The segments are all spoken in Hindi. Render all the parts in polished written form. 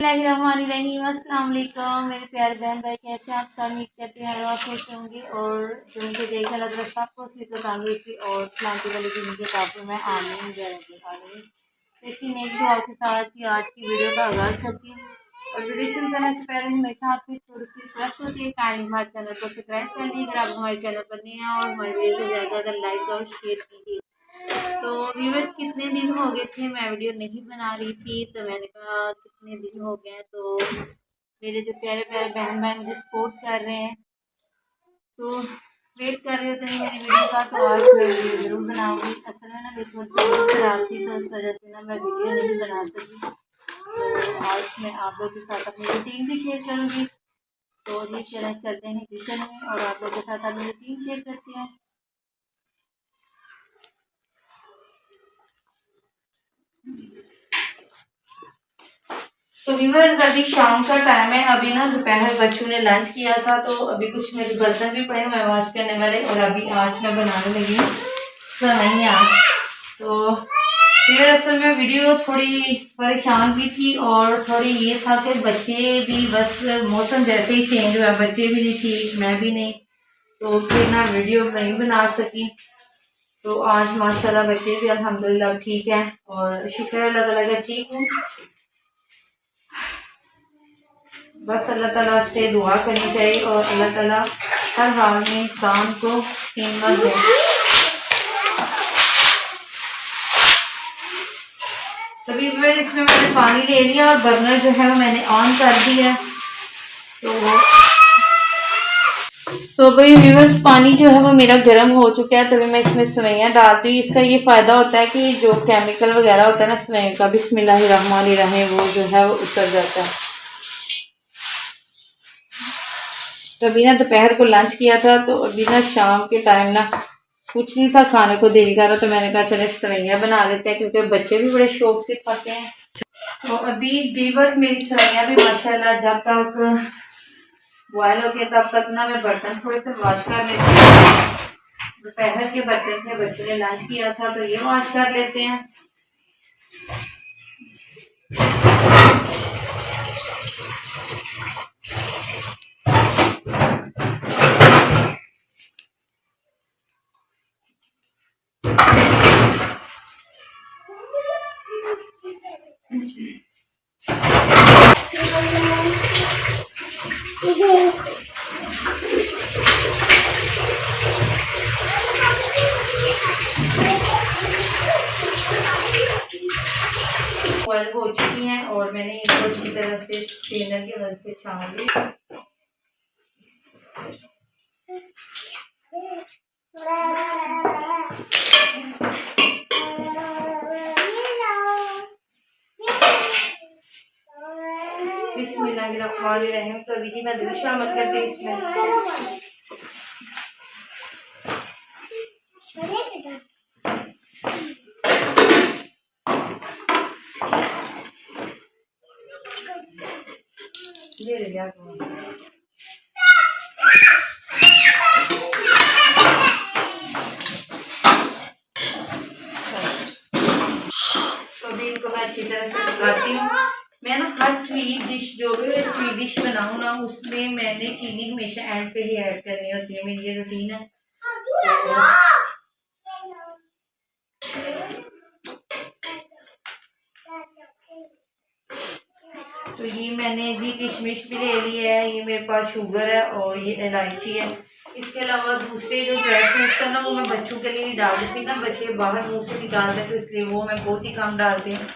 रहीम अस्सलाम वालेकुम मेरे प्यारे बहन भाई, कैसे आप सब? उम्मीद करते हैं आप खुश होंगे और जो मुझे देखा लग रहा है सबको सेहत तंदुरुस्ती और सलामती वाली ज़िंदगी काफ़ी में आमीन आमीन। इसकी नेक दुआ के साथ ही आज की वीडियो का आगाज़ करती हूँ। और वीडियो शुरू करने से पहले हमेशा आपसे थोड़ी सी रिक्वेस्ट होती है, काइंडली हमारे चैनल को सब्सक्राइब कर लीजिए अगर आप हमारे चैनल पर नहीं हैं, और हमारे वीडियो को ज़्यादा से ज़्यादा लाइक और शेयर कीजिए। तो व्यूवर्स, कितने दिन हो गए थे मैं वीडियो नहीं बना रही थी, तो मैंने कहा कितने दिन हो गए हैं, तो मेरे जो प्यारे प्यारे बहन भाई मुझे सपोर्ट कर रहे हैं, तो वेट कर रहे होते हैं मेरी वीडियो का, तो आज मैं वीडियो ज़रूर बनाऊंगी। असल में ना मेरी थोड़ी तबीयत खराब थी, तो इस वजह से ना मैं वीडियो नहीं बना सकी। तो आज मैं आप लोग के साथ अपनी रूटीन भी शेयर करूँगी। तो ये चलते हैं किचन में और आप लोग के साथ अपनी रूटीन शेयर करते हैं। तो व्यूअर्स, अभी शाम का टाइम है। अभी ना दोपहर बच्चों ने लंच किया था, तो अभी कुछ मेरे बर्तन भी पड़े हुए हैं वॉश करने वाले, और अभी आज मैं बनाने लगी हूँ सेवइयाँ। तो फिर असल में वीडियो थोड़ी परेशान भी थी, और थोड़ी ये था कि बच्चे भी, बस मौसम जैसे ही चेंज हुआ, बच्चे भी नहीं ठीक, मैं भी नहीं, तो फिर ना वीडियो नहीं बना सकी। तो आज माशाल्लाह बच्चे भी अल्हम्दुलिल्लाह ठीक हैं, और शुक्र है अल्लाह ताला का ठीक हूँ। बस अल्लाह ताला से दुआ करनी चाहिए, और अल्लाह ताला हर हाल में इंसान को हिम्मत दे। तभी फिर इसमें मैंने पानी ले लिया, और बर्नर जो है वो मैंने ऑन कर दिया। तो भाई व्यूअर्स, पानी जो है वो मेरा गर्म हो चुका है, तभी मैं इसमें सेवइयाँ डालती हूँ। इसका ये फ़ायदा होता है कि जो केमिकल वगैरह होता है ना सेवइयों का, बिस्मिल्लाहिर्रहमानिर्रहीम, वो जो है वो उतर जाता है। तो अभी ना दोपहर को लंच किया था, तो अभी ना शाम के टाइम ना कुछ नहीं था खाने को दिल कर रहा, तो मैंने कहा चले सेवइयाँ बना लेते हैं, क्योंकि बच्चे भी बड़े शौक से खाते हैं। तो अभी व्यूअर्स, मेरी सेवइयाँ भी माशाल्लाह जब तक बॉयल होती है तब तक ना मैं बर्तन थोड़े से वॉश कर लेती हूँ। दोपहर के बर्तन थे, बच्चों ने लंच किया था, तो ये वॉश कर लेते हैं। बॉयल हो चुकी हैं, और मैंने इनको अच्छी तरह से स्ट्रेनर की मदद से छान ली। बिस्मिल्लाहिर्रहमानिर्रहीम। तो अभी जी मैं दूध शामिल करती हूँ इसमें। तो अभी इनको मैं अच्छी तरह से पकाती हूँ। मैं ना हर स्वीट डिश, जो भी मैं स्वीट डिश बनाऊँ ना, उसमें मैंने चीनी हमेशा एंड पे ही ऐड करनी होती है, मेरी ये रूटीन है। तो ये मैंने भी किशमिश भी ले ली है, ये मेरे पास शुगर है, और ये इलायची है। इसके अलावा दूसरे जो ड्राई फ्रूट्स है ना, वो मैं बच्चों के लिए नहीं डाल देती ना, बच्चे बाहर मुँह से निकालते हैं, तो इसलिए वो मैं बहुत ही कम डालती हूँ।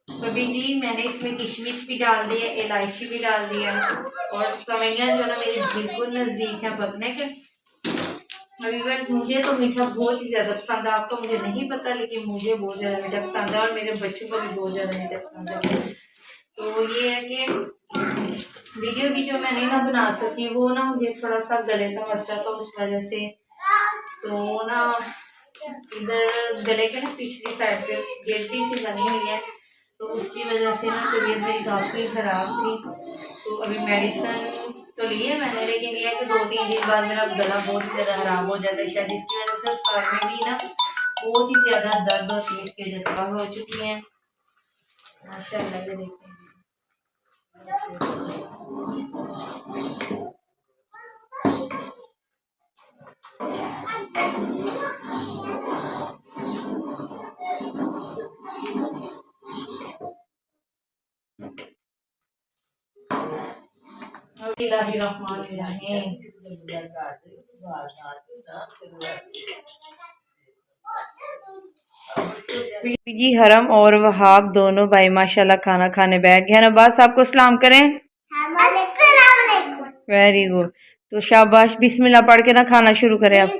अभी जी मैंने इसमें किशमिश भी डाल दी है, इलायची भी डाल दी है, और सेवइयाँ जो ना मेरी बिल्कुल नज़दीक है पकने के। व्यूअर्स, मुझे तो मीठा बहुत ही ज़्यादा पसंद है, आपको मुझे नहीं पता, लेकिन मुझे बहुत ज़्यादा मीठा पसंद है, और मेरे बच्चों को भी बहुत ज़्यादा मीठा पसंद है। तो ये है कि वीडियो भी जो मैं नहीं ना बना सकी, वो ना मुझे थोड़ा सा गले का मसला था, उस वजह से। तो ना इधर गले के ना पिछली साइड पे गिल्टी सी बनी हुई है, तो उसकी वजह से ना तबीयत मेरी काफ़ी ख़राब थी। तो अभी मेडिसिन तो ली है मैंने, लेकिन ये है कि 2-3 दिन बाद मेरा गला बहुत ही ज़्यादा ख़राब हो जाता है। शायद इसकी वजह से सर में भी ना बहुत ही ज़्यादा दर्द होती है, इसकी वजह से हो चुकी है। माशाल्लाह ये देखिए। जी हरम और वहाब दोनों भाई माशाल्लाह खाना खाने बैठ गए हैं। अब्बास आपको सलाम करें। Very good. तो शाबाश, बिस्मिल्लाह पढ़ के ना खाना शुरू करें आप।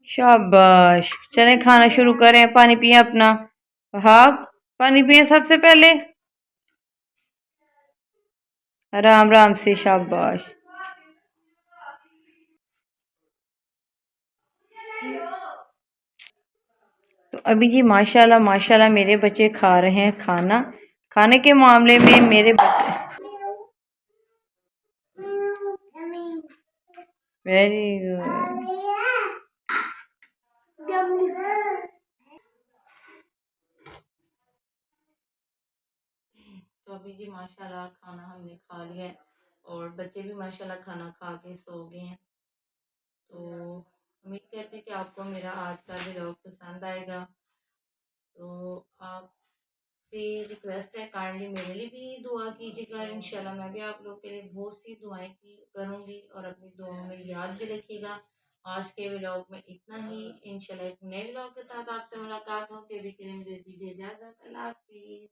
शाबाश, चले खाना शुरू करें। पानी पिए अपना। वहाब पानी पिए सबसे पहले, आराम आराम से। शाबाश। तो अभी जी माशाल्लाह माशाल्लाह मेरे बच्चे खा रहे हैं खाना। खाने के मामले में मेरे बच्चे वेरी गुड। तो अभी जी माशाल्लाह खाना हमने खा लिया है और बच्चे भी माशाल्लाह खाना खा के सो गए हैं। तो उम्मीद करते हैं कि आपको मेरा आज का व्लॉग पसंद आएगा। तो आपसे रिक्वेस्ट है, काइंडली मेरे लिए भी दुआ कीजिएगा। इंशाल्लाह मैं भी आप लोग के लिए बहुत सी दुआएं की करूँगी और अपनी दुआओं में याद भी रखिएगा। आज के व्लॉग में इतना ही। इंशाल्लाह एक नए व्लॉग के साथ आपसे मुलाकात हो। के भी मुझे दीजिए इजाज़त। अल्लाह हाफिज़।